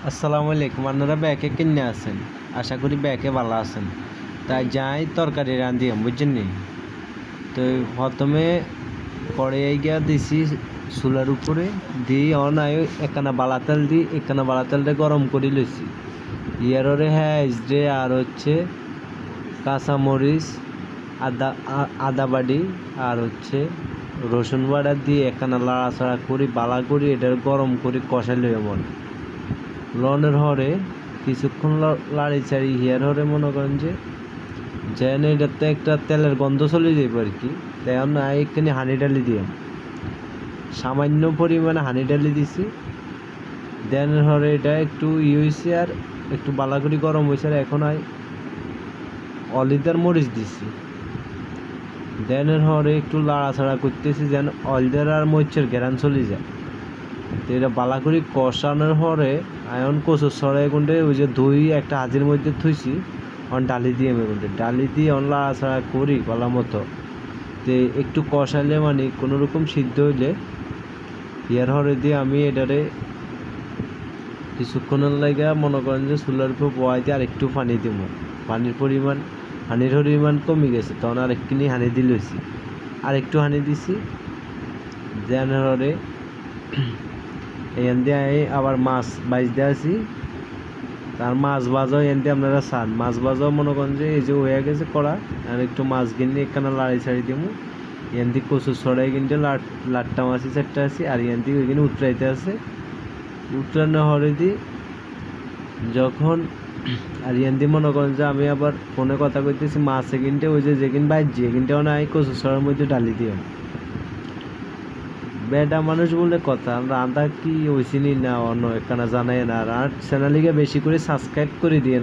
আসসালামু আলাইকুম। আপনারা ব্যাকে কিনে আছেন, আশা করি ব্যাকে ভালো আছেন। তাই যাই তরকারি রাঁধিয়াম বুঝছেন নি। তো প্রথমে কড়াই গিয়া দিছি চুলার উপরে দিয়ে অনায় একখানা বালা তেল দিই, একখানা বালা তেলটা গরম করে লইছি। ইয়ারে হ্যাঁ যে আর হচ্ছে কাঁচামরিচ, আদা বাড়ি আর হচ্ছে রসুন বাটা দিয়ে একখানা লাড়াচাড়া করি বালা করি, এটা গরম করে কষাই লই এমন লনের হরে কিছুক্ষণ লাড়ি চাড়ি হিয়ার হরে মনে করেন যে যেন এটাতে একটা তেলের গন্ধ চলে যাবে আর কি। তেমন না একখানি হানি ডালি দিয়ে সামান্য পরিমাণে হানি ডালি দিছি। দেন হরে এটা একটু হয়েছে আর একটু বালাগুড়ি গরম হয়েছে আর এখন অলিদার মরিচ দিছি। দেনের হরে একটু লাড়াছাড়া করতেছি যেন অলদের আর মরিচের ঘেরান চলে যায়। তো এটা বালাগুড়ি কষানোর পরে আয়ন কচুর সরাই গুন্ডে ওই যে দই একটা হাজির মধ্যে থুইছি অন ডালি দিয়ে আমি গুন্ডে ডালি দিয়ে অন লাড়াছাড়া করি গলা মতো। তো একটু কষাইলে মানে কোনো রকম সিদ্ধ হইলে ইয়ার হরে দিয়ে আমি এটারে কিছুক্ষণের লাগে মনে করেন যে চুলার উপর বয়াই দিয়ে আর একটু পানি দিব। পানির পরিমাণ কমে গেছে, তখন আর একটুখানি হানি দিলেছি, আর একটু হানি দিছি। দেন হরে এখান দিয়ে আবার মাছ বাইজতে আছি। তার মাছ ভাজাও এখান দিয়ে আপনারা চান মাছ ভাজাও মনে করেন যে এই যে হয়ে গেছে করা, আর একটু মাছ কিনে একখানা লাড়ি ছাড়ি দিব। এখান দিয়ে কচুর ছড়াই কিনতে লাট্টা মাছি চারটা আছি, আর এখান থেকে ওইখানে উতরাইতে আছে। উতরানো হরে দিই যখন আর এখান দিয়ে মনে করেন যে আমি আবার ফোনে কথা কইতেছি মাছ কিনতে ওই যে যেখানে বাইজি এখানটাও নাই কচুর ছড়ার মধ্যে ডালি দিও। বেডা মানুষ বলে কথা, আমরা আদা কি ওইসিনি না অন্য একখানা জানাই না। আর চ্যানেলিকে বেশি করে সাবস্ক্রাইব করে দিয়ে।